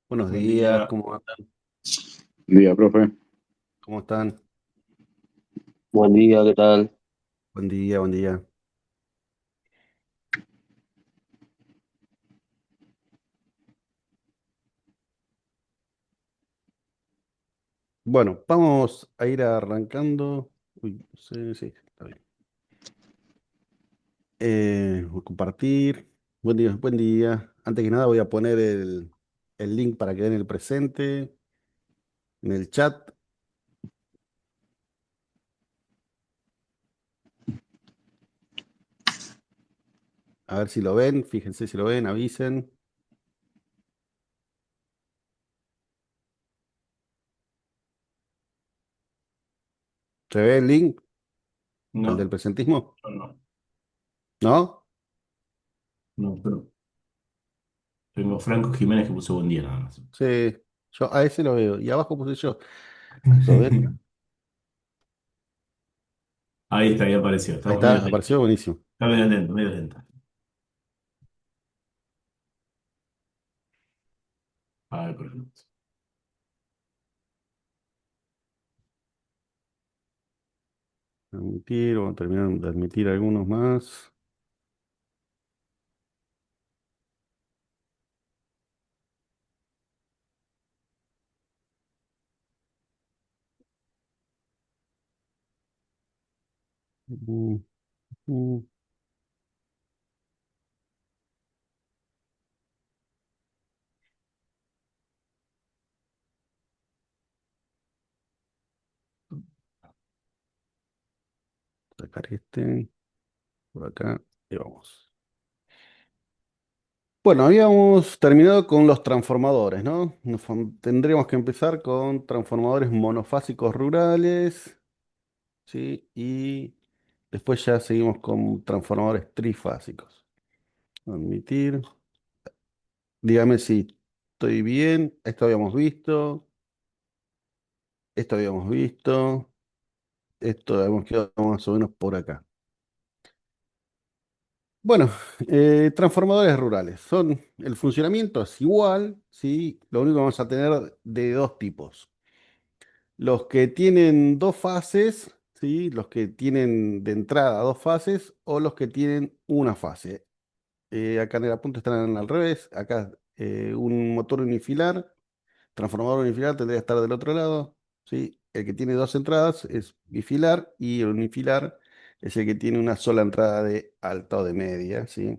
Buenos Buen días, día. ¿cómo andan? Día, profe. ¿Cómo están? Buen día, ¿qué tal? Buen día, buen día. Bueno, vamos a ir arrancando. Uy, sí, sí, está bien. Voy a compartir. Buen día, buen día. Antes que nada voy a poner el link para que den el presente en el chat. A ver si lo ven, fíjense si lo ven, avisen. ¿Se ve el link? ¿El del No, presentismo? no, no, ¿No? no, pero tengo Franco Jiménez que puso buen día nada más. Sí, yo a ese lo veo. Y abajo puse yo. ¿Lo ven? Ahí está, ahí apareció. Ahí Estamos medio está, lentos. apareció, buenísimo. Está medio lento, medio lento. A ver, perfecto. Admitir, vamos a terminar de admitir algunos más. Mm, mm, Sacar este por acá y vamos. Bueno, habíamos terminado con los transformadores, ¿no? Tendríamos que empezar con transformadores monofásicos rurales, ¿sí? Y después ya seguimos con transformadores trifásicos. Admitir. Dígame si estoy bien. Esto habíamos visto. Esto habíamos visto. Esto habíamos quedado más o menos por acá. Bueno, transformadores rurales. El funcionamiento es igual, ¿sí? Lo único que vamos a tener de dos tipos. Los que tienen dos fases, ¿sí? Los que tienen de entrada dos fases o los que tienen una fase. Acá en el apunte están al revés. Acá un motor unifilar, transformador unifilar tendría que estar del otro lado, ¿sí? El que tiene dos entradas es bifilar y el unifilar es el que tiene una sola entrada de alta o de media, ¿sí?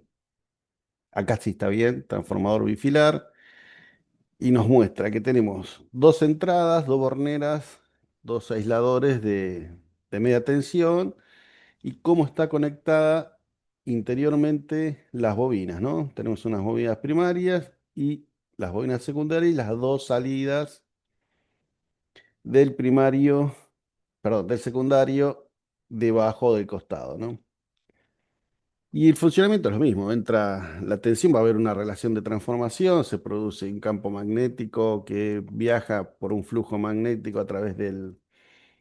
Acá sí está bien, transformador bifilar, y nos muestra que tenemos dos entradas, dos borneras, dos aisladores de media tensión y cómo está conectada interiormente las bobinas, ¿no? Tenemos unas bobinas primarias y las bobinas secundarias y las dos salidas del primario, perdón, del secundario debajo del costado, ¿no? Y el funcionamiento es lo mismo, entra la tensión, va a haber una relación de transformación, se produce un campo magnético que viaja por un flujo magnético a través del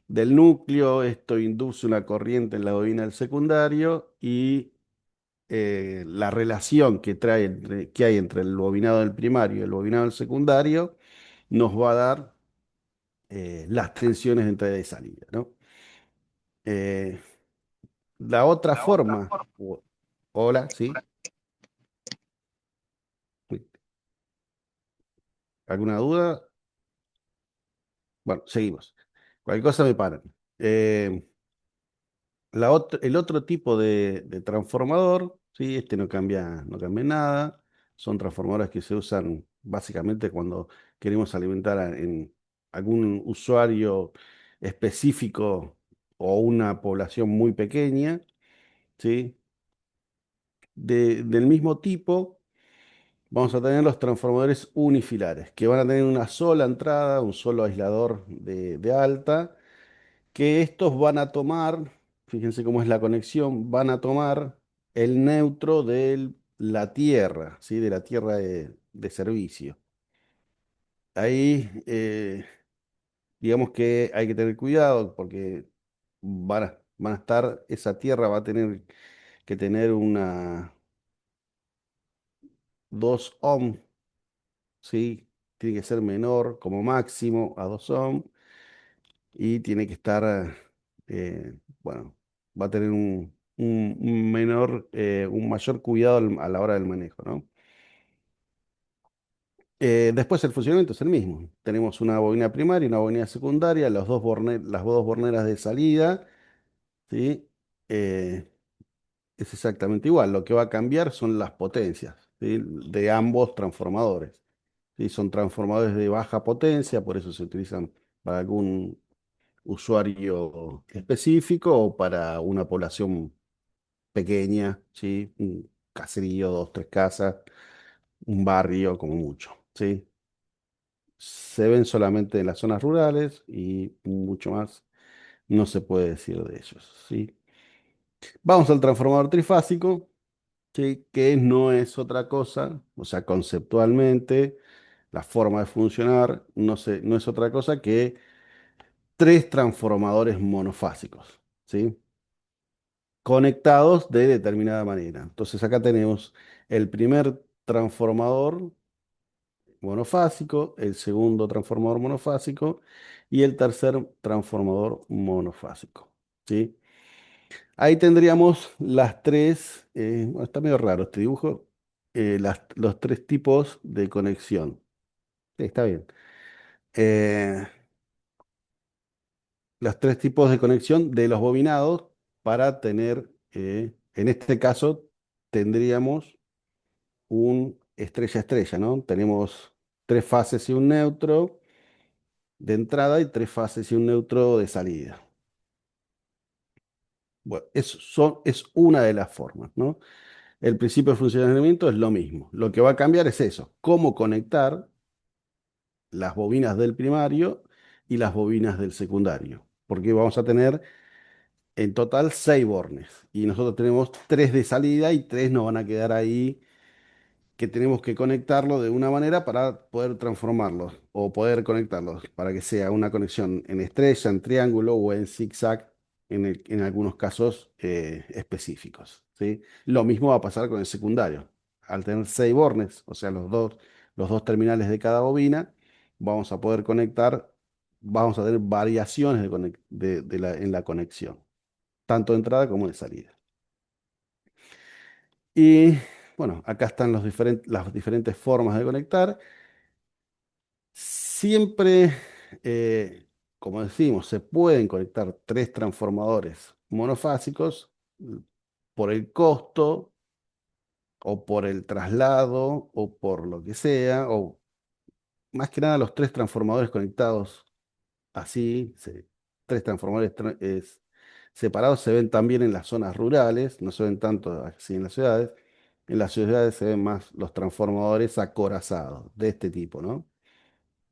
núcleo, esto induce una corriente en la bobina del secundario y la relación que hay entre el bobinado del primario y el bobinado del secundario nos va a dar las tensiones de entrada y salida, ¿no? Eh, la otra forma, hola, ¿sí? ¿Alguna duda? Bueno, seguimos. Cualquier cosa me paran. Eh, el otro tipo de transformador, ¿sí? Este no cambia nada. Son transformadores que se usan básicamente cuando queremos alimentar en algún usuario específico o una población muy pequeña, ¿sí? Del mismo tipo, vamos a tener los transformadores unifilares, que van a tener una sola entrada, un solo aislador de alta que estos van a tomar, fíjense cómo es la conexión, van a tomar el neutro de la tierra, ¿sí? De la tierra de servicio. Ahí, digamos que hay que tener cuidado porque van a estar, esa tierra va a tener que tener una 2 ohm, ¿sí? tiene que ser menor como máximo a 2 ohm y tiene que estar, bueno, va a tener un mayor cuidado a la hora del manejo, ¿no? Después el funcionamiento es el mismo. Tenemos una bobina primaria y una bobina secundaria, las dos borneras de salida, ¿sí? Eh, es exactamente igual. Lo que va a cambiar son las potencias, ¿sí? De ambos transformadores. ¿Sí? Son transformadores de baja potencia, por eso se utilizan para algún usuario específico o para una población pequeña, ¿sí? Un caserío, dos, tres casas, un barrio como mucho, ¿sí? Se ven solamente en las zonas rurales y mucho más no se puede decir de ellos, ¿sí? Vamos al transformador trifásico, ¿sí? Que no es otra cosa, o sea, conceptualmente, la forma de funcionar no es otra cosa que tres transformadores monofásicos, ¿sí? Conectados de determinada manera. Entonces acá tenemos el primer transformador monofásico, el segundo transformador monofásico y el tercer transformador monofásico, ¿sí? Ahí tendríamos las tres, bueno, está medio raro este dibujo, los tres tipos de conexión. Sí, está bien. Eh, los tres tipos de conexión de los bobinados para tener, en este caso, tendríamos un estrella-estrella, ¿no? Tenemos tres fases y un neutro de entrada y tres fases y un neutro de salida. Bueno, es una de las formas, ¿no? El principio de funcionamiento es lo mismo. Lo que va a cambiar es eso, cómo conectar las bobinas del primario y las bobinas del secundario. Porque vamos a tener en total 6 bornes y nosotros tenemos 3 de salida y 3 nos van a quedar ahí que tenemos que conectarlo de una manera para poder transformarlos o poder conectarlos para que sea una conexión en estrella, en triángulo o en zigzag en algunos casos específicos, ¿sí? Lo mismo va a pasar con el secundario. Al tener 6 bornes, o sea, los dos terminales de cada bobina, vamos a poder conectar, vamos a tener variaciones en la conexión, tanto de entrada como de salida. Y bueno, acá están las diferentes formas de conectar. Siempre, como decimos, se pueden conectar tres transformadores monofásicos por el costo o por el traslado o por lo que sea, o más que nada los tres transformadores conectados así, tres transformadores separados se ven también en las zonas rurales, no se ven tanto así en las ciudades. En las ciudades se ven más los transformadores acorazados de este tipo, ¿no?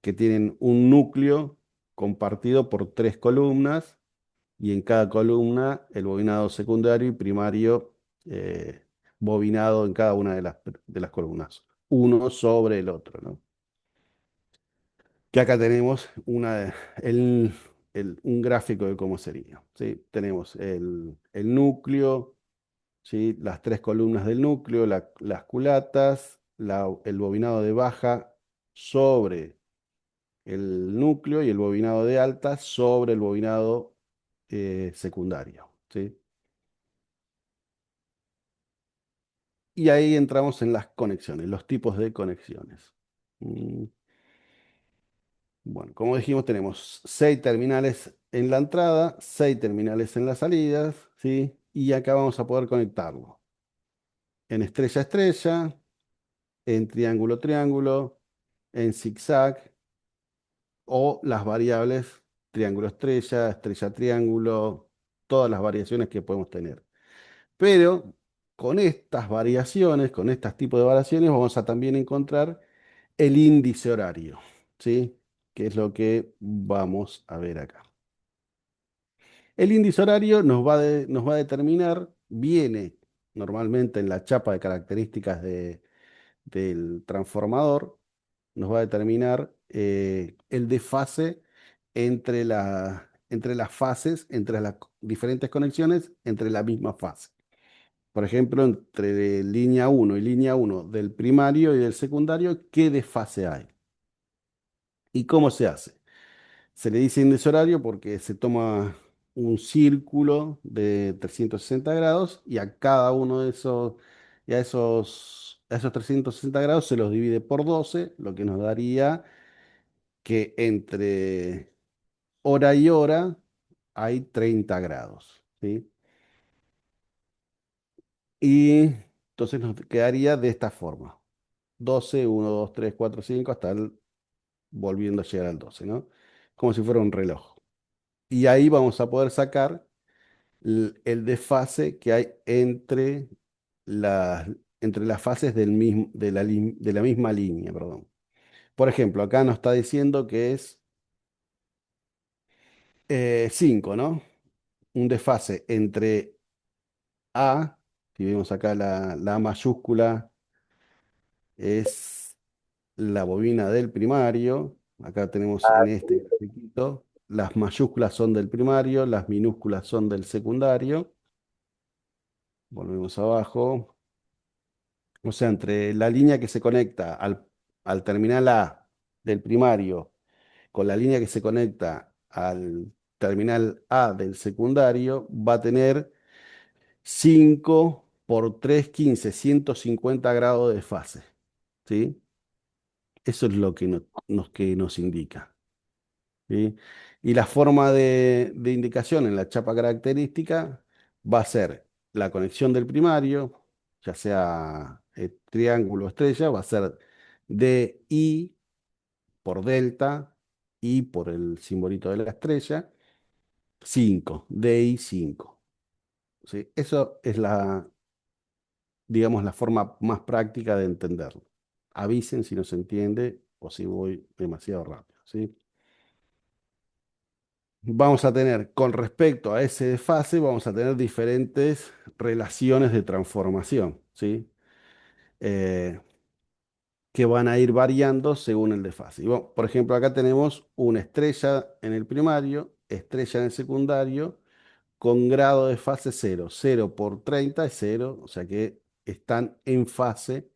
Que tienen un núcleo compartido por tres columnas y en cada columna el bobinado secundario y primario bobinado en cada una de las columnas, uno sobre el otro, ¿no? Que acá tenemos un gráfico de cómo sería, ¿sí? Tenemos el núcleo, ¿sí? Las tres columnas del núcleo, las culatas, el bobinado de baja sobre el núcleo y el bobinado de alta sobre el bobinado secundario, ¿sí? Y ahí entramos en las conexiones, los tipos de conexiones. Mm, Bueno, como dijimos, tenemos 6 terminales en la entrada, 6 terminales en las salidas, ¿sí? Y acá vamos a poder conectarlo en estrella-estrella, en triángulo-triángulo, en zigzag o las variables triángulo-estrella, estrella-triángulo, todas las variaciones que podemos tener. Pero con estas variaciones, con estos tipos de variaciones, vamos a también encontrar el índice horario, ¿sí? Que es lo que vamos a ver acá. El índice horario nos va a determinar, viene normalmente en la chapa de características del transformador, nos va a determinar el desfase entre las fases, entre las diferentes conexiones, entre la misma fase. Por ejemplo, entre línea 1 y línea 1 del primario y del secundario, ¿qué desfase hay? ¿Y cómo se hace? Se le dice índice horario porque se toma un círculo de 360 grados y a cada uno de esos, y a esos 360 grados se los divide por 12, lo que nos daría que entre hora y hora hay 30 grados, ¿sí? Y entonces nos quedaría de esta forma. 12, 1, 2, 3, 4, 5, hasta volviendo a llegar al 12, ¿no? Como si fuera un reloj. Y ahí vamos a poder sacar el desfase que hay las, entre las fases de la misma línea, perdón. Por ejemplo, acá nos está diciendo que es 5, ¿no? Un desfase entre A, si vemos acá la A mayúscula, es la bobina del primario. Acá tenemos en este grafiquito, las mayúsculas son del primario, las minúsculas son del secundario. Volvemos abajo. O sea, entre la línea que se conecta al terminal A del primario con la línea que se conecta al terminal A del secundario, va a tener 5 por 3, 15, 150 grados de fase. ¿Sí? Eso es lo que, que nos indica. ¿Sí? Y la forma de indicación en la chapa característica va a ser la conexión del primario, ya sea triángulo o estrella, va a ser DI por delta y por el simbolito de la estrella, 5 DI 5. ¿Sí? Eso es digamos, la forma más práctica de entenderlo. Avisen si no se entiende o si voy demasiado rápido. ¿Sí? Vamos a tener, con respecto a ese desfase, vamos a tener diferentes relaciones de transformación, ¿sí? Eh, que van a ir variando según el desfase. Y bueno, por ejemplo, acá tenemos una estrella en el primario, estrella en el secundario, con grado de fase cero. 0 por 30 es cero, o sea que están en fase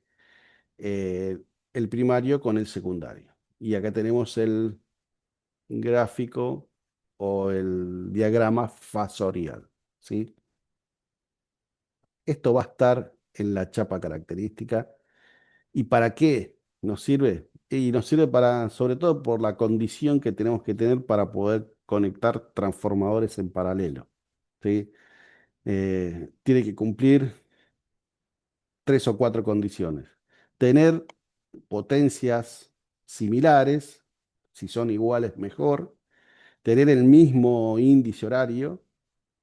eh, el primario con el secundario. Y acá tenemos el gráfico o el diagrama fasorial, ¿sí? Esto va a estar en la chapa característica. ¿Y para qué nos sirve? Y nos sirve para, sobre todo por la condición que tenemos que tener para poder conectar transformadores en paralelo, ¿sí? Tiene que cumplir 3 o 4 condiciones. Tener potencias similares, si son iguales, mejor. Tener el mismo índice horario,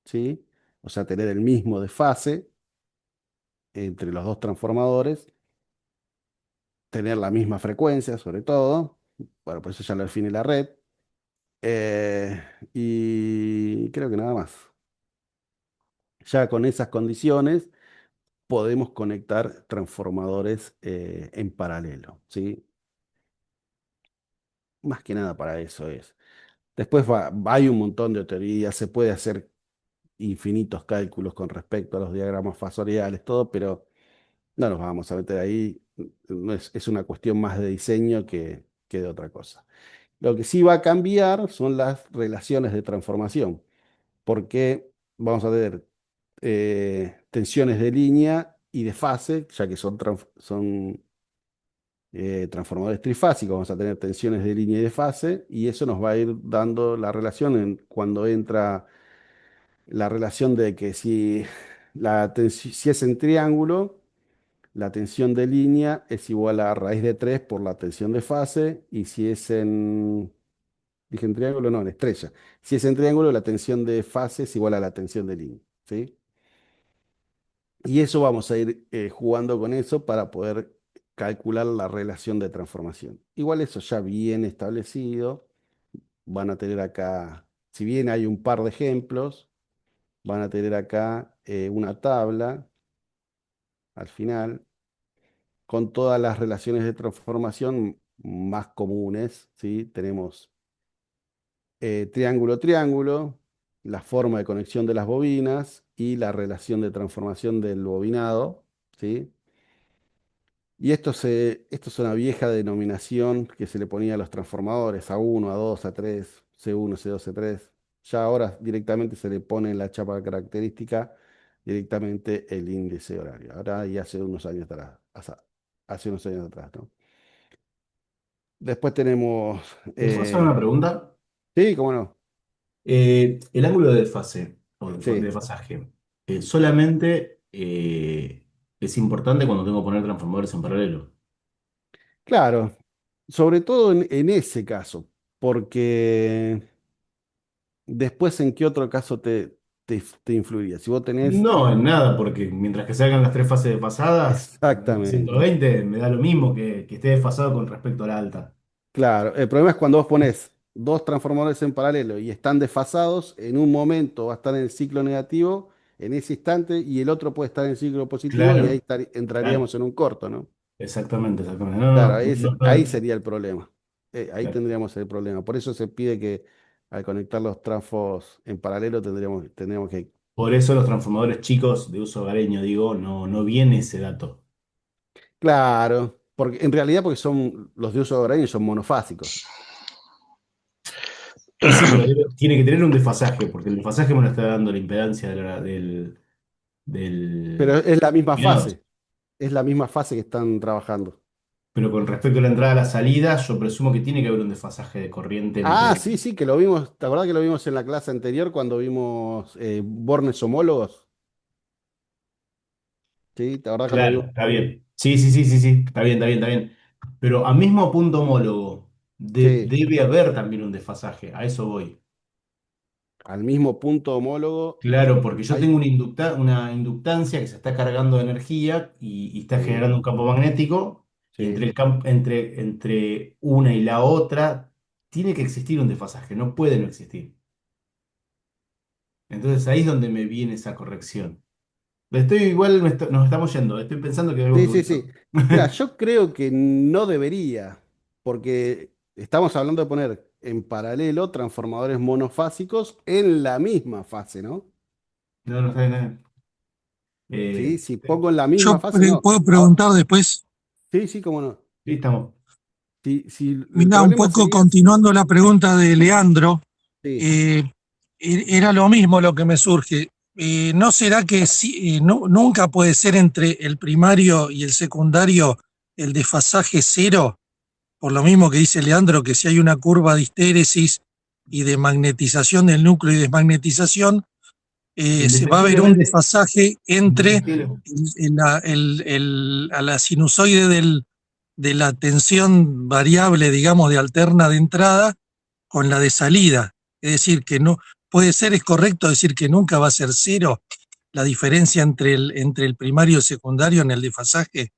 ¿sí? O sea, tener el mismo desfase entre los dos transformadores, tener la misma frecuencia, sobre todo. Bueno, por eso ya lo define la red. Eh, y creo que nada más. Ya con esas condiciones podemos conectar transformadores en paralelo, ¿sí? Más que nada para eso es. Después hay un montón de teorías, se puede hacer infinitos cálculos con respecto a los diagramas fasoriales, todo, pero no nos vamos a meter ahí. No es una cuestión más de diseño que de otra cosa. Lo que sí va a cambiar son las relaciones de transformación, porque vamos a tener tensiones de línea y de fase, ya que son transformadores trifásicos, vamos a tener tensiones de línea y de fase, y eso nos va a ir dando la relación cuando entra la relación de que si es en triángulo, la tensión de línea es igual a raíz de 3 por la tensión de fase, y si es dije en triángulo, no, en estrella. Si es en triángulo, la tensión de fase es igual a la tensión de línea, ¿sí? Y eso vamos a ir jugando con eso para poder calcular la relación de transformación. Igual eso ya bien establecido, van a tener acá, si bien hay un par de ejemplos, van a tener acá una tabla al final con todas las relaciones de transformación más comunes, ¿sí? Tenemos triángulo, triángulo, la forma de conexión de las bobinas y la relación de transformación del bobinado, ¿sí? Y esto es una vieja denominación que se le ponía a los transformadores, A1, A2, A3, C1, C2, C3. Ya ahora directamente se le pone en la chapa característica directamente el índice horario. Ahora y hace unos años atrás, hace unos años atrás, ¿no? Después tenemos, ¿Les puedo hacer una pregunta? sí, cómo no, El ángulo de desfase o de sí, desfasaje, solamente es importante cuando tengo que poner transformadores en paralelo. claro, sobre todo en ese caso, porque después en qué otro caso te influiría. Si vos tenés, No, en nada, porque mientras que salgan las tres fases desfasadas, en exactamente. 120 me da lo mismo que esté desfasado con respecto a la alta. Claro, el problema es cuando vos pones dos transformadores en paralelo y están desfasados, en un momento va a estar en el ciclo negativo, en ese instante, y el otro puede estar en el ciclo positivo y ahí Claro, claro, entraríamos en un corto, ¿no? exactamente, exactamente. No, Claro, no, no, ahí no, sería el problema. Ahí claro. tendríamos el problema. Por eso se pide que al conectar los trafos en paralelo tendríamos que... Por eso los transformadores chicos de uso hogareño, digo, no viene ese dato. Claro, porque en realidad porque son los de uso horario son monofásicos. Y sí, pero tiene que tener un desfasaje, porque el desfasaje me lo está dando la impedancia Pero del es la misma combinado. fase. Es la misma fase que están trabajando. Pero con respecto a la entrada a la salida, yo presumo que tiene que haber un desfasaje de corriente Ah, entre. sí, sí, que lo vimos. ¿Te acordás que lo vimos en la clase anterior cuando vimos bornes homólogos? Sí, ¿te acordás que lo vimos? Claro, está bien. Sí, sí, sí, sí, sí, está bien, está bien, está bien. Pero a mismo punto homólogo, Sí, debe haber también un desfasaje, a eso voy. al mismo punto homólogo. Claro, porque yo Hay, tengo una inductancia que se está cargando de energía y está sí, generando un campo magnético, y sí. entre una y la otra tiene que existir un desfasaje, no puede no existir. Entonces ahí es donde me viene esa corrección. Estoy igual, nos estamos yendo, estoy pensando que hay algo Sí, que sí, buscar. sí. Mira, yo creo que no debería, porque estamos hablando de poner en paralelo transformadores monofásicos en la misma fase, ¿no? No, no está bien. Sí, si pongo en la misma Yo fase, no. puedo Ah, preguntar después, sí, sí, cómo no. Sí, estamos. Si el mirá, un problema poco sería si, continuando la pregunta de Leandro, sí, eh, era lo mismo lo que me surge. ¿No será que nunca puede ser entre el primario y el secundario el desfasaje cero? Por lo mismo que dice Leandro, que si hay una curva de histéresis y de magnetización del núcleo y desmagnetización, se va a ver un Indefectiblemente, desfasaje entre indefectible. a la sinusoide de la tensión variable, digamos, de alterna de entrada con la de salida. Es decir, que no puede ser, es correcto decir que nunca va a ser cero la diferencia entre el primario y el secundario en el desfasaje.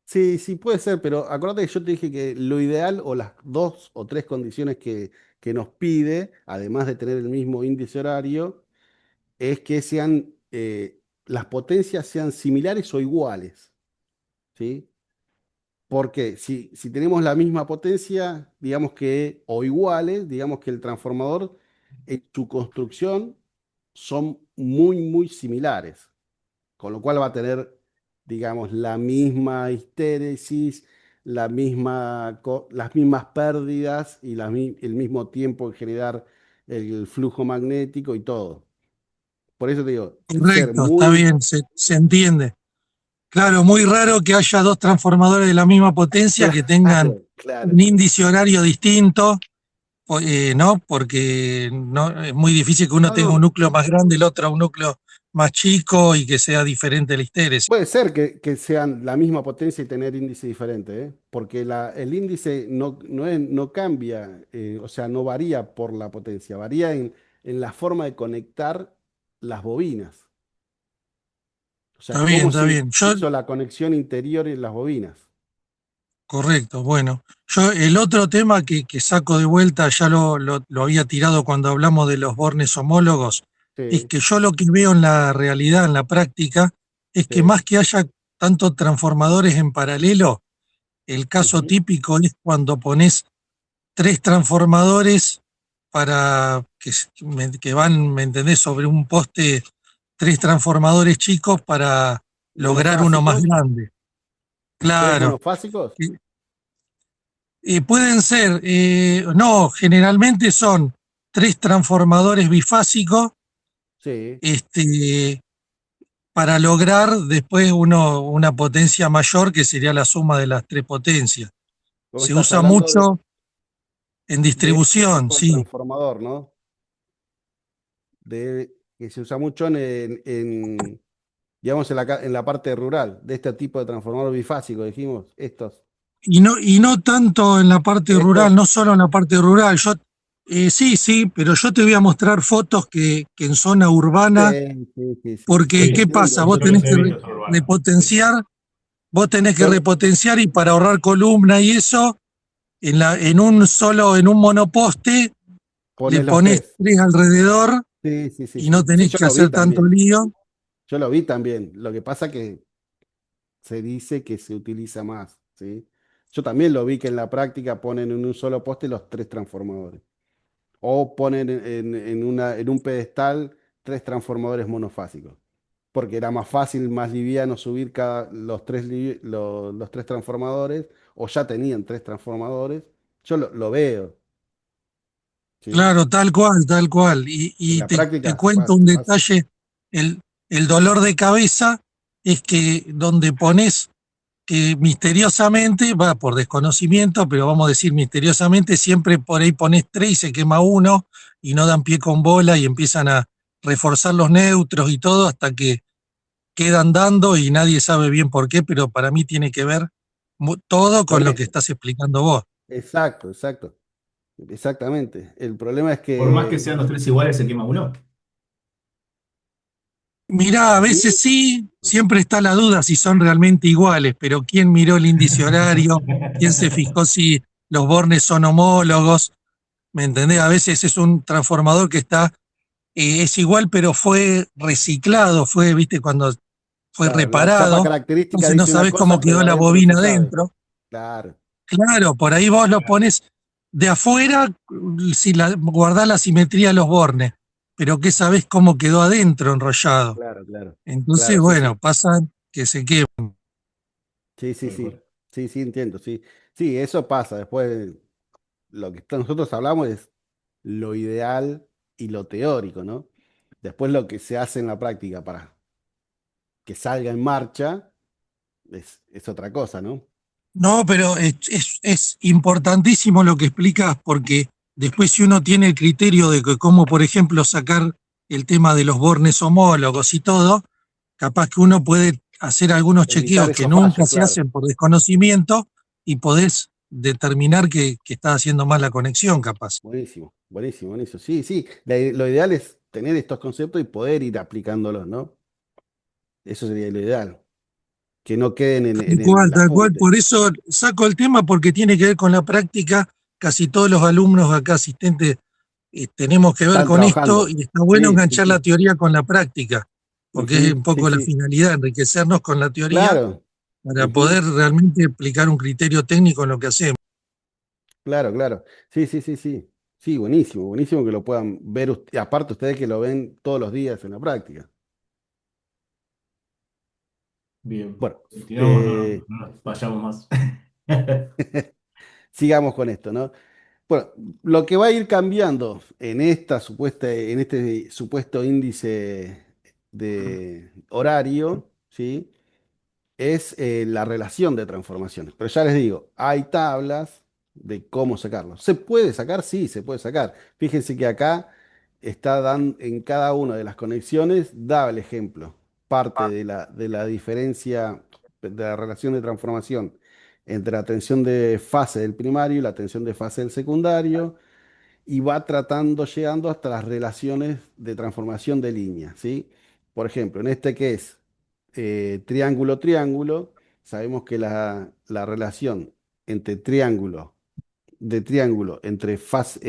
sí, sí puede ser, pero acuérdate que yo te dije que lo ideal o las dos o tres condiciones que nos pide, además de tener el mismo índice horario, es que sean, las potencias sean similares o iguales, ¿sí? Porque si tenemos la misma potencia, digamos que, o iguales, digamos que el transformador en su construcción son muy, muy similares, con lo cual va a tener, digamos, la misma histéresis, las mismas pérdidas y el mismo tiempo en generar el flujo magnético y todo. Por eso te digo, ser Correcto, está muy... bien, se entiende. Claro, muy raro que haya dos transformadores de la misma potencia que tengan Claro, claro. un índice horario distinto, ¿no? Porque no, es muy difícil que uno No, tenga un no. núcleo más grande, el otro un núcleo más chico y que sea diferente la histéresis. Puede ser que sean la misma potencia y tener índice diferente, ¿eh? Porque el índice no cambia, o sea, no varía por la potencia, varía en la forma de conectar las bobinas. O sea, cómo Está se bien. Yo, hizo la conexión interior en las bobinas. correcto, bueno. Yo el otro tema que saco de vuelta, ya lo había tirado cuando hablamos de los bornes homólogos, es Sí, que yo lo que veo en la realidad, en la práctica, es que sí. más que haya tantos transformadores en paralelo, el caso Ujú. típico es cuando pones tres transformadores para que van, ¿me entendés?, sobre un poste, tres transformadores chicos para lograr uno más Monofásicos, grande. ¿Tres Claro. monofásicos? Pueden ser, no, generalmente son tres transformadores bifásicos, Sí. este, para lograr después una potencia mayor que sería la suma de las tres potencias. Vos Se estás usa hablando mucho en de este distribución, tipo de sí. transformador, ¿no? Que se usa mucho digamos, en la parte rural, de este tipo de transformador bifásico, dijimos, estos. Y no tanto en la parte rural, Estos, no solo en la parte rural. Sí, sí, pero yo te voy a mostrar fotos que en zona urbana, sí, sí, sí, sí, sí, porque ¿qué Sí, entiendo. pasa? eso Vos es lo que tenés se que ve visto sobre urbano. Sí. repotenciar, vos tenés que Yo, repotenciar y para ahorrar columna y eso, en un monoposte, le pones los pones tres. tres alrededor Sí, sí, sí, y no sí. Sí, tenés yo que lo vi hacer tanto también. lío. Yo lo vi también. Lo que pasa que se dice que se utiliza más, ¿sí? Yo también lo vi que en la práctica ponen en un solo poste los tres transformadores. O ponen en un pedestal tres transformadores monofásicos. Porque era más fácil, más liviano subir los tres transformadores, o ya tenían tres transformadores. Yo lo veo, ¿sí? Claro, tal cual, tal cual. En Y la te práctica se cuento pasa, un se pasa. detalle, el dolor de cabeza es que donde pones que misteriosamente, va por desconocimiento, pero vamos a decir misteriosamente, siempre por ahí pones tres y se quema uno y no dan pie con bola y empiezan a reforzar los neutros y todo hasta que quedan dando y nadie sabe bien por qué, pero para mí tiene que ver todo con Con lo que esto. estás explicando vos. Exacto, exacto. Exactamente. El problema es Por más que que sean los tres iguales, se quema uno. Mirá, a para mí, veces sí, siempre está la duda si son realmente iguales, pero ¿quién miró el índice horario? ¿Quién se fijó si los bornes son homólogos? ¿Me entendés? A veces es un transformador que es igual, pero fue reciclado, viste, cuando fue claro, la chapa reparado. característica Entonces no dice una sabés cómo cosa, quedó pero la adentro no se bobina sabe. adentro. Claro, Claro, por ahí vos lo Claro, pones de afuera, si guardás la simetría de los bornes, pero ¿qué sabés cómo quedó adentro enrollado? claro, claro. Entonces, Claro, sí, bueno, sí. pasa que se quema. Sí, sí, tal cual. sí. Sí, sí, entiendo, sí. Sí, eso pasa. Después, lo que nosotros hablamos es lo ideal y lo teórico, ¿no? Después lo que se hace en la práctica para que salga en marcha es otra cosa, ¿no? No, pero es importantísimo lo que explicas porque después si uno tiene el criterio de que cómo, por ejemplo, sacar el tema de los bornes homólogos y todo, capaz que uno puede hacer algunos Evitar chequeos que esos nunca fallos, se claro. hacen por desconocimiento y podés determinar que estás haciendo mal la conexión, capaz. Buenísimo, buenísimo, buenísimo. Sí, sí. Lo ideal es tener estos conceptos y poder ir aplicándolos, ¿no? Eso sería lo ideal. Que no queden en el Tal cual. apunte. Por eso saco el tema porque tiene que ver con la práctica. Casi todos los alumnos acá asistentes tenemos que ver Están con esto trabajando. y está bueno Sí, sí, enganchar la sí. teoría con la práctica, porque es Ujú, un sí, poco la sí. finalidad, enriquecernos con la teoría Claro. para Ujú, poder realmente aplicar un criterio técnico en lo que hacemos. claro, claro. Sí, sí, sí, sí. Sí, buenísimo, buenísimo que lo puedan ver. Aparte, ustedes que lo ven todos los días en la práctica. Bien. Bueno, Continuamos, eh, no nos vayamos más. sigamos con esto, ¿no? Bueno, lo que va a ir cambiando en este supuesto índice de horario, ¿sí? Es la relación de transformaciones. Pero ya les digo, hay tablas de cómo sacarlo. ¿Se puede sacar? Sí, se puede sacar. Fíjense que acá está dando en cada una de las conexiones, da el ejemplo, parte de la diferencia de la relación de transformación entre la tensión de fase del primario y la tensión de fase del secundario y va tratando, llegando hasta las relaciones de transformación de línea, ¿sí? Por ejemplo, en este que es triángulo-triángulo, sabemos que la relación entre triángulo, entre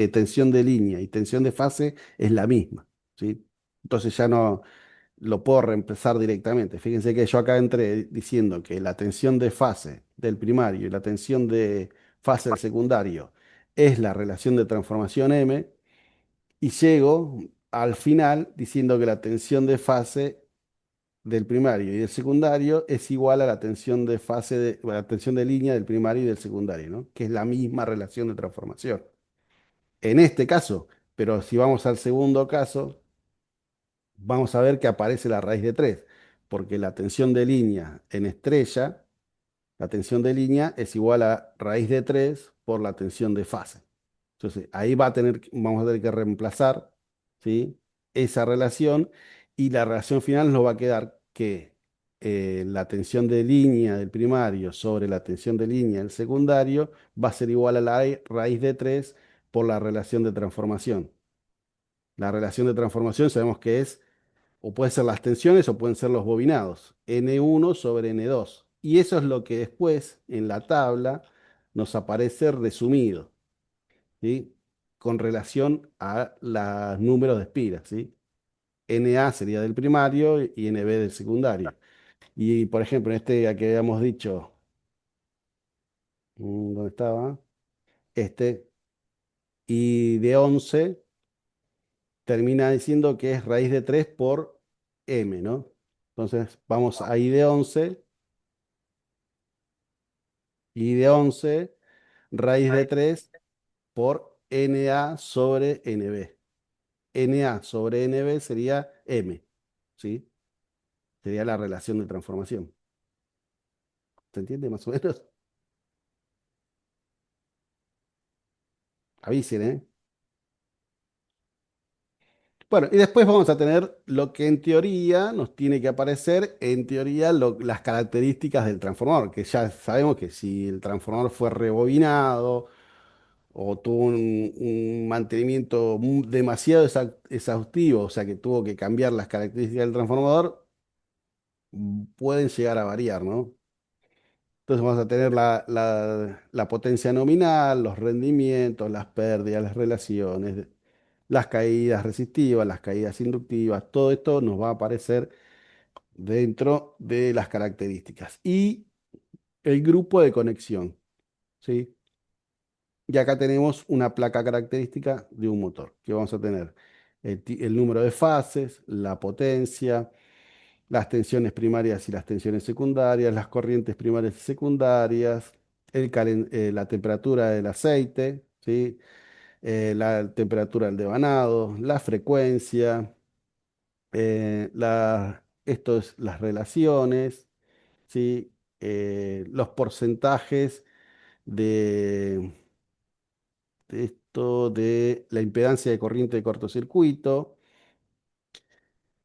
tensión de línea y tensión de fase es la misma, ¿sí? Entonces ya no lo puedo reemplazar directamente. Fíjense que yo acá entré diciendo que la tensión de fase del primario y la tensión de fase del secundario es la relación de transformación M y llego al final diciendo que la tensión de fase del primario y del secundario es igual a la tensión de fase la tensión de línea del primario y del secundario, ¿no? Que es la misma relación de transformación. En este caso, pero si vamos al segundo caso, vamos a ver que aparece la raíz de 3, porque la tensión de línea en estrella, la tensión de línea es igual a raíz de 3 por la tensión de fase. Entonces, ahí vamos a tener que reemplazar, ¿sí? Esa relación, y la relación final nos va a quedar que la tensión de línea del primario sobre la tensión de línea del secundario va a ser igual a la raíz de 3 por la relación de transformación. La relación de transformación sabemos que es, o pueden ser las tensiones o pueden ser los bobinados, N1 sobre N2. Y eso es lo que después en la tabla nos aparece resumido, ¿sí? Con relación a los números de espiras, ¿sí? NA sería del primario y NB del secundario. Y por ejemplo, en este que habíamos dicho, ¿dónde estaba? Este, y de 11 termina diciendo que es raíz de 3 por M, ¿no? Entonces vamos a I de 11, raíz de 3 por NA sobre NB. NA sobre NB sería M, ¿sí? Sería la relación de transformación. ¿Se entiende más o menos? Avisen, ¿eh? Bueno, y después vamos a tener lo que en teoría nos tiene que aparecer, en teoría, las características del transformador, que ya sabemos que si el transformador fue rebobinado o tuvo un mantenimiento demasiado exhaustivo, o sea que tuvo que cambiar las características del transformador, pueden llegar a variar, ¿no? Entonces vamos a tener la potencia nominal, los rendimientos, las pérdidas, las relaciones, las caídas resistivas, las caídas inductivas, todo esto nos va a aparecer dentro de las características. Y el grupo de conexión, ¿sí? Y acá tenemos una placa característica de un motor, que vamos a tener el número de fases, la potencia, las tensiones primarias y las tensiones secundarias, las corrientes primarias y secundarias, la temperatura del aceite, ¿sí? La temperatura del devanado, la frecuencia, esto es las relaciones, ¿sí? Los porcentajes de, de esto de la impedancia de corriente de cortocircuito,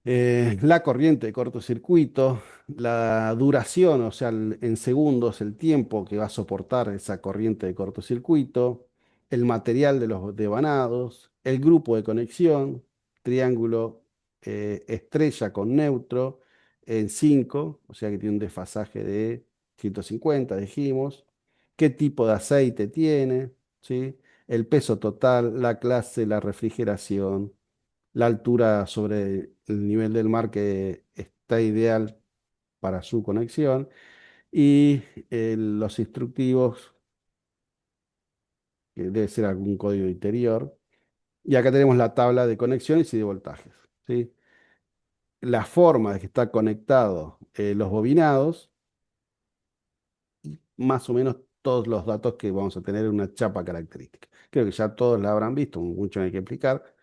la corriente de cortocircuito, la duración, o sea, en segundos el tiempo que va a soportar esa corriente de cortocircuito, el material de los devanados, el grupo de conexión, triángulo estrella con neutro en 5, o sea que tiene un desfasaje de 150, dijimos, qué tipo de aceite tiene, ¿sí? El peso total, la clase, la refrigeración, la altura sobre el nivel del mar que está ideal para su conexión y los instructivos, que debe ser algún código interior. Y acá tenemos la tabla de conexiones y de voltajes, ¿sí? La forma de que está conectado los bobinados y más o menos todos los datos que vamos a tener en una chapa característica. Creo que ya todos la habrán visto, mucho no hay que explicar.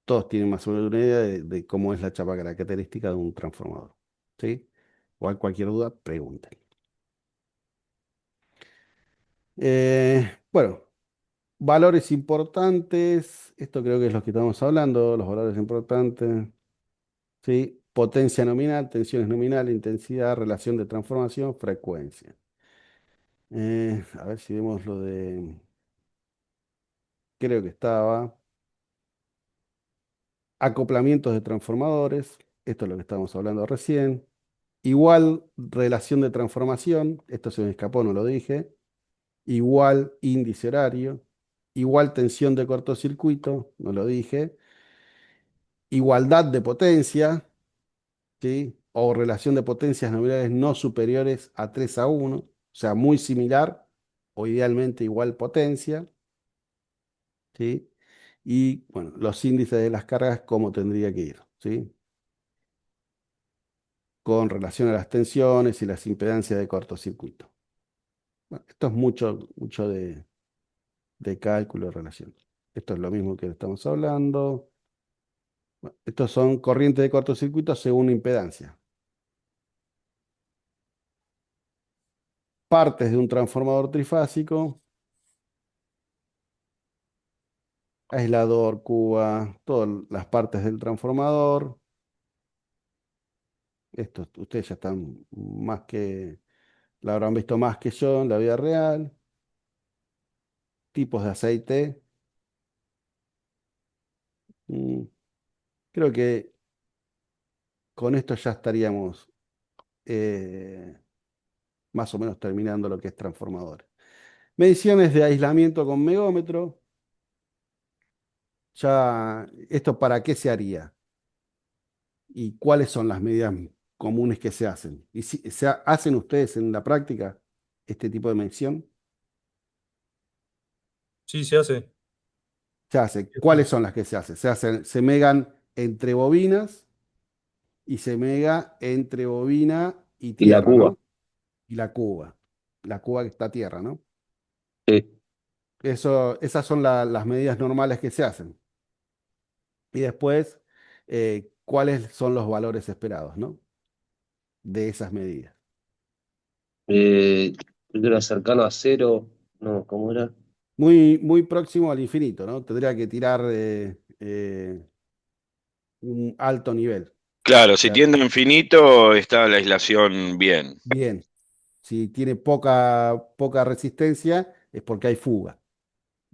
Todos tienen más o menos una idea de cómo es la chapa característica de un transformador, ¿sí? O cualquier duda, pregunten. Bueno, valores importantes. Esto creo que es lo que estamos hablando, los valores importantes, ¿sí? Potencia nominal, tensiones nominales, intensidad, relación de transformación, frecuencia. A ver si vemos lo de... Creo que estaba. Acoplamientos de transformadores. Esto es lo que estábamos hablando recién. Igual relación de transformación. Esto se me escapó, no lo dije. Igual índice horario, igual tensión de cortocircuito, no lo dije, igualdad de potencia, ¿sí? O relación de potencias nominales no superiores a 3:1, o sea, muy similar o idealmente igual potencia, ¿sí? Y bueno, los índices de las cargas, cómo tendría que ir, ¿sí? con relación a las tensiones y las impedancias de cortocircuito. Bueno, esto es mucho de cálculo de relación. Esto es lo mismo que estamos hablando. Bueno, estos son corrientes de cortocircuito según impedancia. Partes de un transformador trifásico, aislador, cuba, todas las partes del transformador. Esto ustedes ya están más que, la habrán visto más que yo en la vida real. Tipos de aceite. Mm, Creo que con esto ya estaríamos eh, más o menos terminando lo que es transformadores. Mediciones de aislamiento con megómetro. Ya, ¿esto para qué se haría? ¿Y cuáles son las medidas comunes que se hacen? ¿Y si, hacen ustedes en la práctica este tipo de medición? Sí, se hace. Se hace. ¿Cuáles son las que se hacen? Se megan entre bobinas y se mega entre bobina y Y la tierra, Cuba. ¿no? Y la cuba. La cuba que está a tierra, ¿no? Sí. Esas son las medidas normales que se hacen. Y después, ¿cuáles son los valores esperados, ¿no? De esas medidas. Creo que era cercano a cero. No, ¿cómo era? Muy próximo al infinito, ¿no? Tendría que tirar un alto nivel. Claro, O si sea, tiende a infinito está la aislación bien. bien. Si tiene poca resistencia, es porque hay fuga.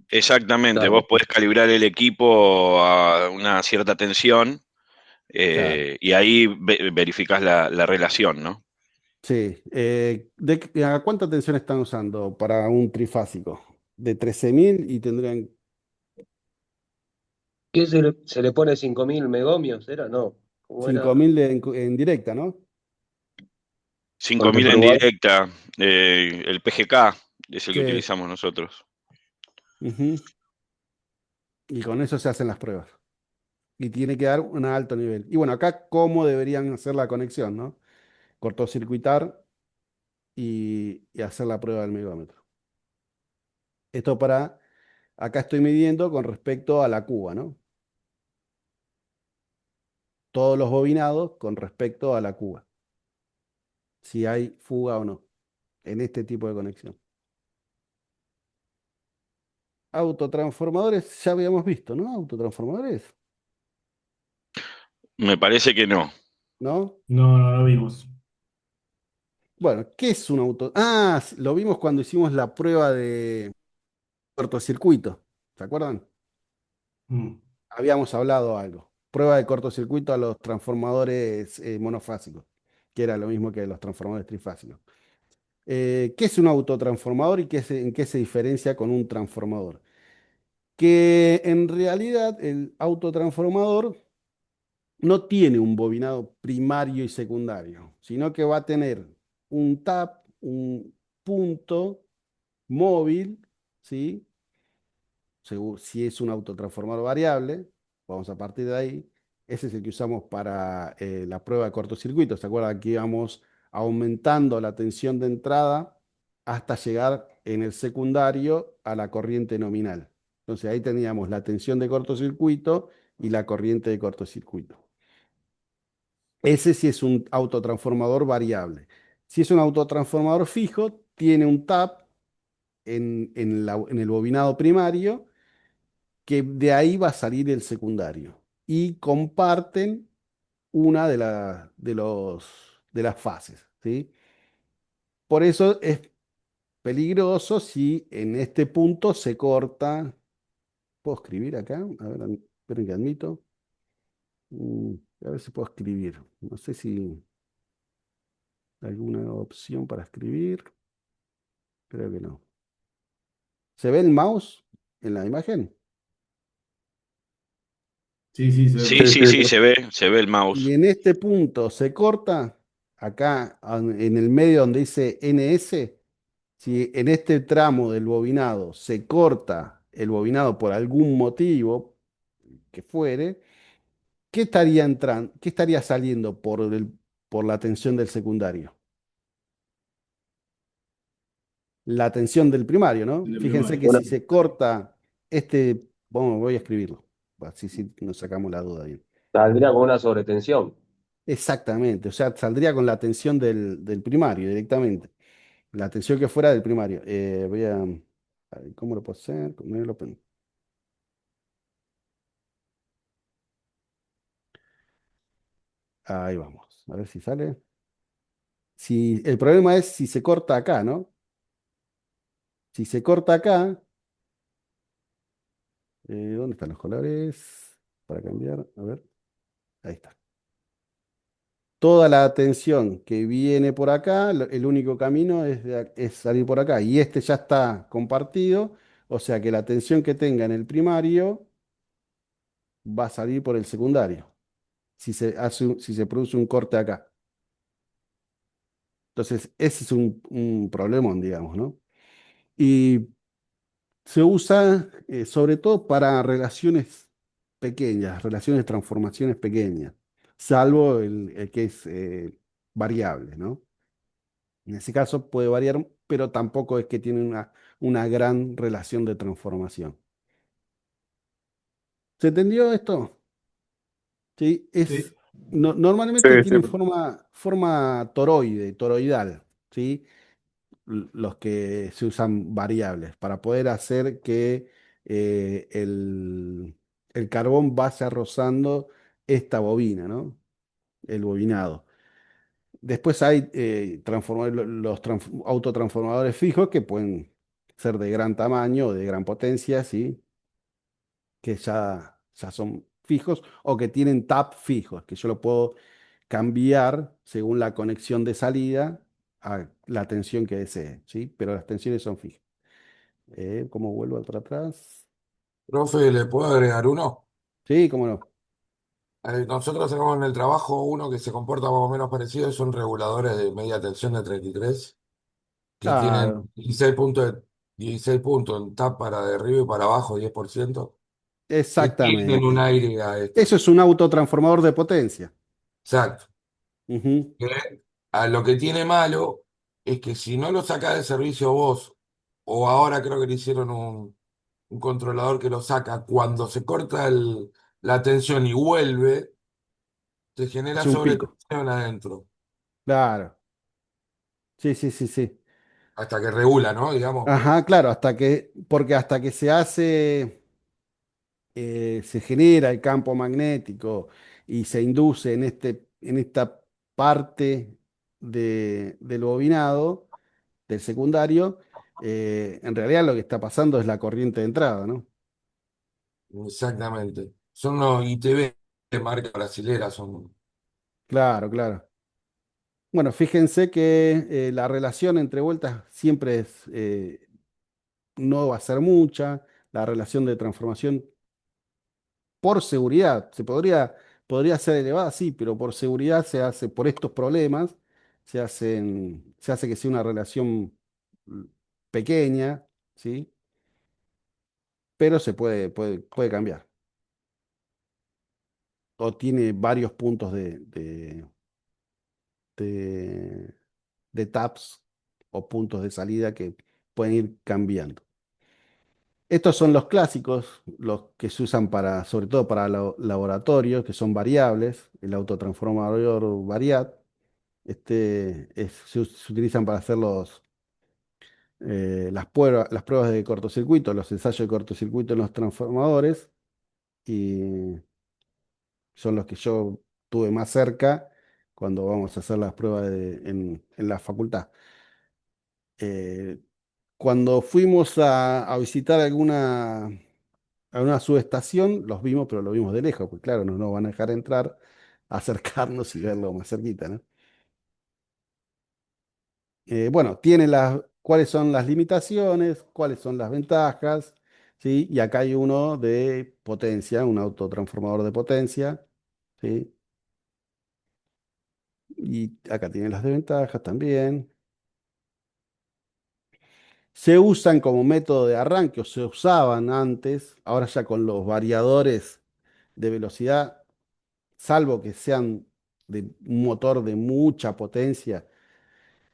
Exactamente, vos Claro. podés calibrar el equipo a una cierta tensión Claro. y ahí verificás la relación, ¿no? Sí. ¿A cuánta tensión están usando para un trifásico? De 13.000 y tendrían ¿Qué se le pone 5000 megomios? ¿Era? No. ¿Cómo era? 5.000 en directa, ¿no? Cinco Contra mil en Uruguay. directa, el PGK es el que Sí. utilizamos nosotros. Ujú. Y con eso se hacen las pruebas. Y tiene que dar un alto nivel. Y bueno, acá, ¿cómo deberían hacer la conexión, no? Cortocircuitar y hacer la prueba del megómetro. Esto acá estoy midiendo con respecto a la cuba, ¿no? Todos los bobinados con respecto a la cuba. Si hay fuga o no en este tipo de conexión. Autotransformadores, ya habíamos visto, ¿no? Autotransformadores, Me parece que no. ¿no? No, no lo vimos. Bueno, ¿qué es un auto? Ah, lo vimos cuando hicimos la prueba de cortocircuito. ¿Se acuerdan? Mm. Habíamos hablado algo. Prueba de cortocircuito a los transformadores monofásicos, que era lo mismo que los transformadores trifásicos. ¿Qué es un autotransformador y en qué se diferencia con un transformador? Que en realidad el autotransformador no tiene un bobinado primario y secundario, sino que va a tener un tap, un punto móvil, ¿sí? Si es un autotransformador variable, vamos a partir de ahí. Ese es el que usamos para la prueba de cortocircuito. ¿Se acuerdan que íbamos aumentando la tensión de entrada hasta llegar en el secundario a la corriente nominal? Entonces ahí teníamos la tensión de cortocircuito y la corriente de cortocircuito. Ese sí es un autotransformador variable. Si es un autotransformador fijo, tiene un tap en el bobinado primario, que de ahí va a salir el secundario. Y comparten una de las fases, ¿sí? Por eso es peligroso si en este punto se corta. ¿Puedo escribir acá? A ver, esperen que admito. Mm, a ver si puedo escribir. No sé si hay alguna opción para escribir. Creo que no. ¿Se ve el mouse en la imagen? Sí, sí, se ve Sí, sí, sí, se ve el Y mouse. en este punto se corta, acá en el medio donde dice NS, si en este tramo del bobinado se corta el bobinado por algún motivo que fuere, ¿qué estaría entrando, qué estaría saliendo por el por la tensión del secundario. La tensión del primario, ¿no? Del Fíjense que primario. Una, si se corta este, bueno, voy a escribirlo, así sí nos sacamos la duda bien. saldría con una sobretensión. Exactamente, o sea, saldría con la tensión del primario directamente. La tensión que fuera del primario. A ver, ¿cómo lo puedo hacer? Ahí vamos, a ver si sale. Si, el problema es si se corta acá, ¿no? Si se corta acá, ¿dónde están los colores? Para cambiar, a ver, ahí está. Toda la tensión que viene por acá, el único camino es salir por acá. Y este ya está compartido, o sea que la tensión que tenga en el primario va a salir por el secundario, si se produce un corte acá. Entonces, ese es un problemón, digamos, ¿no? Y se usa sobre todo para relaciones pequeñas, relaciones de transformaciones pequeñas, salvo el que es variable, ¿no? En ese caso puede variar, pero tampoco es que tiene una gran relación de transformación. ¿Se entendió esto? Sí, Sí. normalmente Sí, sí, tienen forma toroidal, ¿sí? Los que se usan variables para poder hacer que el carbón vaya rozando esta bobina, ¿no? El bobinado. Después hay autotransformadores fijos que pueden ser de gran tamaño o de gran potencia, ¿sí? Que ya son fijos o que tienen tap fijos, que yo lo puedo cambiar según la conexión de salida a la tensión que desee, ¿sí? Pero las tensiones son fijas. ¿Cómo vuelvo para atrás? Profe, ¿le puedo agregar uno? Sí, cómo no. Nosotros tenemos en el trabajo uno que se comporta más o menos parecido, son reguladores de media tensión de 33 que Claro, tienen 16 puntos en tap para de arriba y para abajo, 10%, que tienen un exactamente. aire a Eso esto. es un autotransformador de potencia. Exacto. Ujú. Que a lo que tiene malo es que si no lo sacás de servicio vos, o ahora creo que le hicieron un controlador que lo saca, cuando se corta la tensión y vuelve, te genera Hace un pico. sobretensión adentro, Claro. Sí, sí, sí, sí. hasta que regula, ¿no? Digamos. Ajá, claro, porque hasta que se genera el campo magnético y se induce en esta parte del bobinado, del secundario, en realidad lo que está pasando es la corriente de entrada, ¿no? Exactamente. Son unos ITV de marca brasilera, son. Claro, claro. Bueno, fíjense que la relación entre vueltas siempre no va a ser mucha, la relación de transformación por seguridad, podría ser elevada, sí, pero por seguridad se hace, por estos problemas, se hace que sea una relación mm, pequeña, ¿sí? Pero puede cambiar. O tiene varios puntos de, de taps o puntos de salida que pueden ir cambiando. Estos son los clásicos, los que se usan para, sobre todo para laboratorios, que son variables, el autotransformador variat. Se utilizan para hacer las pruebas de cortocircuito, los ensayos de cortocircuito en los transformadores, y son los que yo tuve más cerca cuando vamos a hacer las pruebas en la facultad. Eh, Cuando fuimos a visitar alguna subestación, los vimos, pero lo vimos de lejos, pues claro, no nos van a dejar entrar, acercarnos y verlo más cerquita, ¿no? Bueno, cuáles son las limitaciones, cuáles son las ventajas, ¿sí? Y acá hay uno de potencia, un autotransformador de potencia, ¿sí? Y acá tiene las desventajas también. Se usan como método de arranque, o se usaban antes, ahora ya con los variadores de velocidad, salvo que sean de un motor de mucha potencia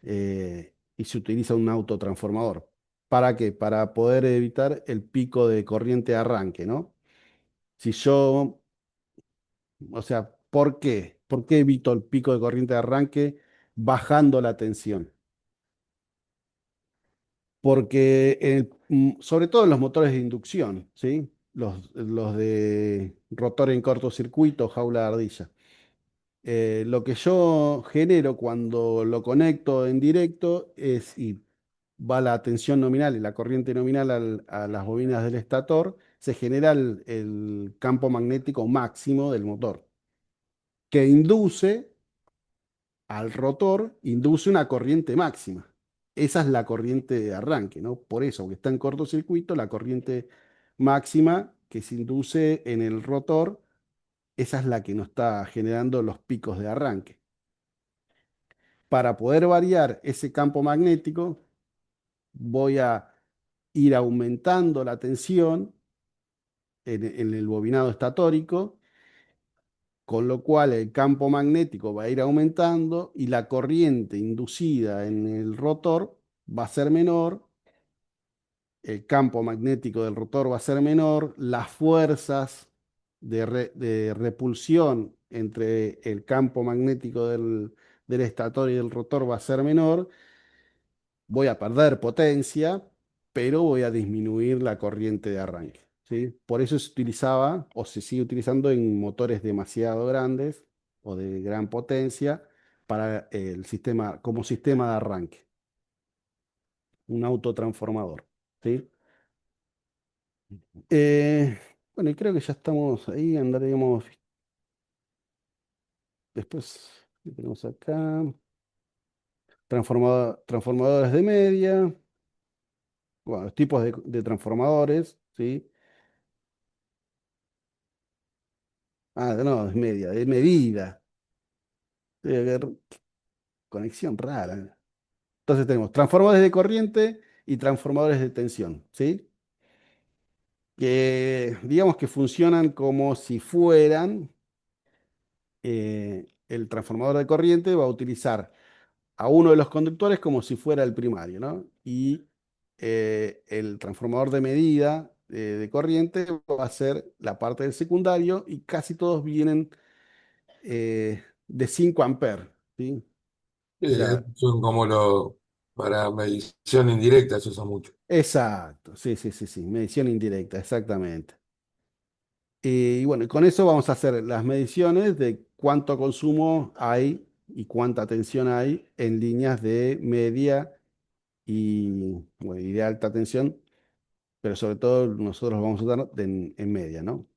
y se utiliza un autotransformador. ¿Para qué? Para poder evitar el pico de corriente de arranque, ¿no? Si yo, o sea, ¿por qué? ¿Por qué evito el pico de corriente de arranque bajando la tensión? Porque sobre todo en los motores de inducción, ¿sí? Los de rotor en cortocircuito, jaula de ardilla. Lo que yo genero cuando lo conecto en directo y va la tensión nominal y la corriente nominal a las bobinas del estator, se genera el campo magnético máximo del motor, que induce al rotor, induce una corriente máxima. Esa es la corriente de arranque, ¿no? Por eso, porque está en cortocircuito, la corriente máxima que se induce en el rotor, esa es la que nos está generando los picos de arranque. Para poder variar ese campo magnético, voy a ir aumentando la tensión en el bobinado estatórico, con lo cual el campo magnético va a ir aumentando y la corriente inducida en el rotor va a ser menor, el campo magnético del rotor va a ser menor, las fuerzas de repulsión entre el campo magnético del estator y del rotor va a ser menor, voy a perder potencia, pero voy a disminuir la corriente de arranque, ¿sí? Por eso se utilizaba o se sigue utilizando en motores demasiado grandes o de gran potencia para el sistema, como sistema de arranque, un autotransformador, ¿sí? Eh, bueno, y creo que ya estamos ahí, andaremos después, ¿qué tenemos acá? Transformadores de media, bueno, los tipos de transformadores, ¿sí? Ah, no, es media, de medida. Debe haber conexión rara. Entonces tenemos transformadores de corriente y transformadores de tensión, ¿sí? Que digamos que funcionan como si fueran, el transformador de corriente va a utilizar a uno de los conductores como si fuera el primario, ¿no? Y el transformador de medida de corriente va a ser la parte del secundario y casi todos vienen de 5 amperes, ¿sí? O sea, Son como para medición indirecta se usa mucho. exacto, sí, sí, sí, sí, medición indirecta, exactamente. Y bueno, y con eso vamos a hacer las mediciones de cuánto consumo hay y cuánta tensión hay en líneas de media bueno, y de alta tensión, pero sobre todo nosotros vamos a usar en media, ¿no?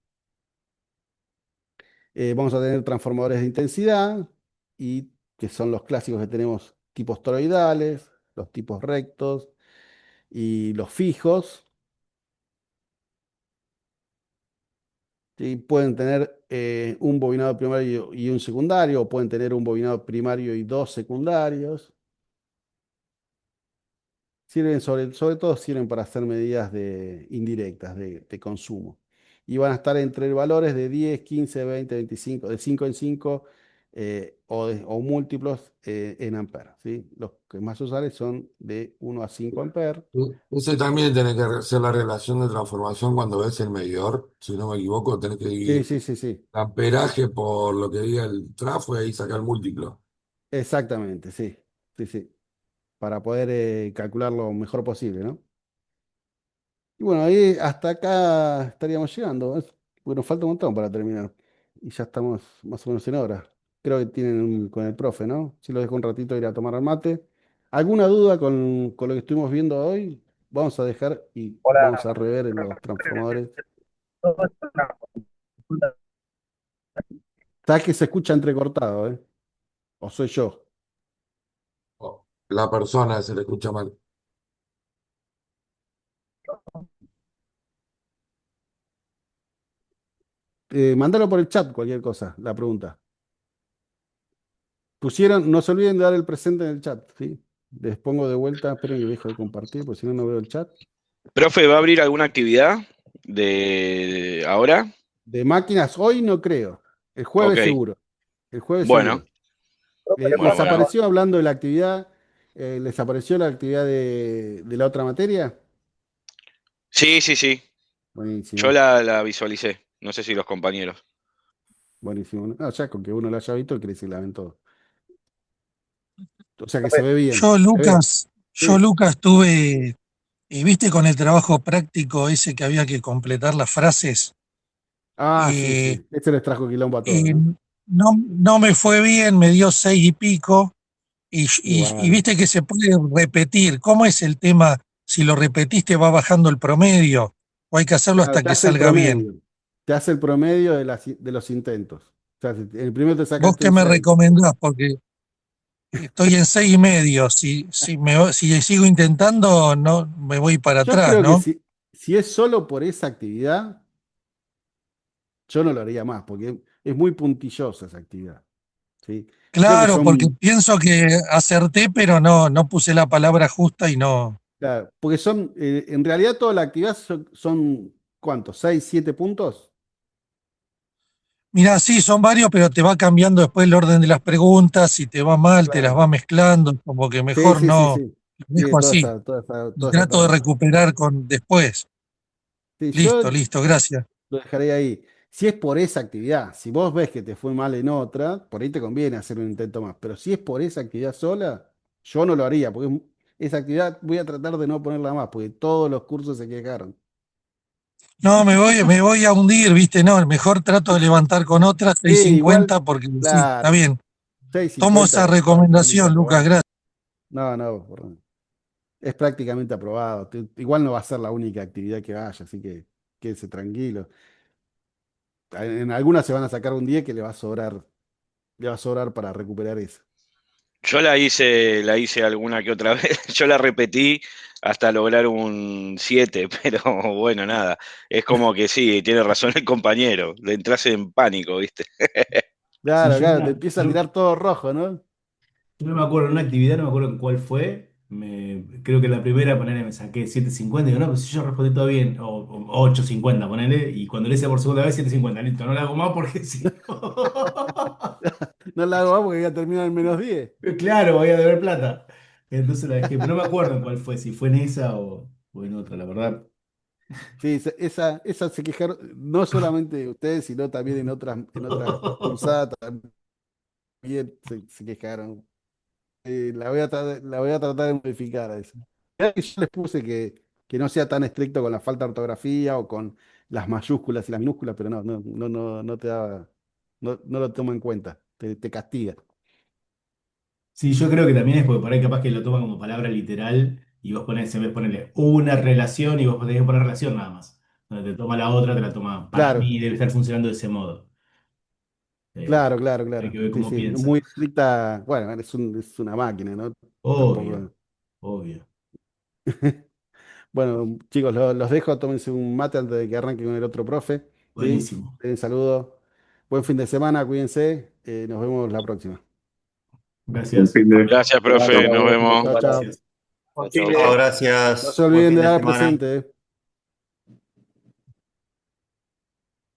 Vamos a tener transformadores de intensidad y que son los clásicos que tenemos, tipos toroidales, los tipos rectos y los fijos. ¿Sí? Pueden tener un bobinado primario y un secundario, o pueden tener un bobinado primario y dos secundarios. Sirven sobre todo sirven para hacer medidas indirectas de consumo. Y van a estar entre valores de 10, 15, 20, 25, de 5 en 5 o múltiplos en amperes, ¿sí? Los que más usuales son de 1 a 5 amperes. Ese también tiene que hacer la relación de transformación cuando ves el medidor. Si no me equivoco, tenés que Sí, dividir sí, sí, sí. amperaje por lo que diga el trafo y ahí sacar el múltiplo. Exactamente, sí. Sí, sí. Para poder calcular lo mejor posible, ¿no? Y bueno, ahí hasta acá estaríamos llegando. Porque nos falta un montón para terminar. Y ya estamos más o menos en hora. Creo que tienen con el profe, ¿no? Si lo dejo un ratito ir a tomar el mate. ¿Alguna duda con lo que estuvimos viendo hoy? Vamos a dejar y vamos a rever en los transformadores. Sabes que se escucha entrecortado, ¿eh? ¿O soy yo? Oh, la persona se le escucha mal. Mándalo por el chat, cualquier cosa, la pregunta. Pusieron, no se olviden de dar el presente en el chat, ¿sí? Les pongo de vuelta, esperen que dejo de compartir, porque si no, no veo el chat. Profe, ¿va a abrir alguna actividad de ahora? De máquinas hoy no creo. El Ok, jueves seguro. El jueves bueno. seguro. Profe, Bueno, ¿Les bueno. apareció hablando de la actividad? ¿Les apareció la actividad de la otra materia? Sí, sí, sí. Yo Buenísimo, la visualicé. No sé si los compañeros. buenísimo. No, ya con que uno lo haya visto, quiere decir que la ven todo. O sea que se profe, ve bien. Yo, ¿Se ve? Lucas, yo, Sí. Lucas, tuve, viste con el trabajo práctico ese que había que completar las frases. Ah, sí, Eh, sí. Este les trajo quilombo a todos, ¿no? no me fue bien, me dio 6 y pico, y Igual. viste que se puede repetir. ¿Cómo es el tema? Si lo repetiste va bajando el promedio, o hay que hacerlo Claro, hasta te que hace el salga bien. promedio. Te hace el promedio de los intentos. O sea, si en el primero te ¿Vos sacaste qué un me 6. recomendás? Porque estoy en 6 y medio. Si sigo intentando, no me voy para Yo atrás, creo que ¿no? si es solo por esa actividad, yo no lo haría más, porque es muy puntillosa esa actividad. ¿Sí? Creo que Claro, porque son, pienso que acerté, pero no puse la palabra justa y no. claro, porque son, en realidad toda la actividad son ¿cuántos? ¿6, 7 puntos? Mirá, sí, son varios, pero te va cambiando después el orden de las preguntas. Si te va mal, te las Claro. va mezclando. Como que Sí, mejor sí, sí, no. sí. Lo Sí, dejo así y toda esa trato de trampa. recuperar con después. Sí, Listo, yo listo, gracias. lo dejaré ahí. Si es por esa actividad, si vos ves que te fue mal en otra, por ahí te conviene hacer un intento más. Pero si es por esa actividad sola, yo no lo haría, porque esa actividad voy a tratar de no ponerla más, porque todos los cursos se quejaron. No, me voy a hundir, ¿viste? No, mejor trato de levantar con otra Sí, igual, 650 porque sí, está claro, bien. Tomo 650 esa es prácticamente recomendación, Lucas, aprobado. gracias. No, no, es prácticamente aprobado. Igual no va a ser la única actividad que vaya, así que quédese tranquilo. En algunas se van a sacar un 10 que le va a sobrar para recuperar eso. Yo la hice alguna que otra vez. Yo la repetí hasta lograr un 7, pero bueno, nada. Es como que sí, tiene razón el compañero. Le entras en pánico, ¿viste? Sí, Claro, claro, te empieza a tirar todo rojo, ¿no? yo no me acuerdo en una actividad, no me acuerdo en cuál fue. Creo que la primera, ponele, me saqué 750 y digo, no, pues si yo respondí todo bien, o 850, ponele, y cuando le hice por segunda vez, 750 listo, no la hago más porque si no. No la hago más porque ya termina en -10. Claro, voy a deber plata. Entonces la dejé, pero no me acuerdo en cuál fue, si fue en esa o en otra, la verdad. Sí, esa se quejaron, no solamente de ustedes, sino también en otras cursadas también se quejaron. La voy a tratar de modificar a eso. Mirá que yo les puse que no sea tan estricto con la falta de ortografía o con las mayúsculas y las minúsculas, pero no te da, no lo toma en cuenta, te castiga. Sí, yo creo que también es porque por ahí capaz que lo toman como palabra literal y vos ponés, en vez de ponerle una relación y vos tenés que poner relación nada más. Donde te toma la otra, te la toma. Para Claro, mí debe estar funcionando de ese modo. Eh, claro, claro, Hay que claro. ver Sí, cómo sí, piensa. muy estricta. Bueno, es una máquina, ¿no? Obvio, Tampoco. obvio. Bueno, chicos, los dejo, tómense un mate antes de que arranque con el otro profe. ¿Sí? Buenísimo. Un saludo. Buen fin de semana, cuídense. Nos vemos la próxima. Un Gracias. fin de. Gracias, gracias profe. Chau. a Nos vos, vemos. Chao, chao. Gracias. chau, Chao, chau. No se gracias. Buen olviden fin de de dar semana. presente.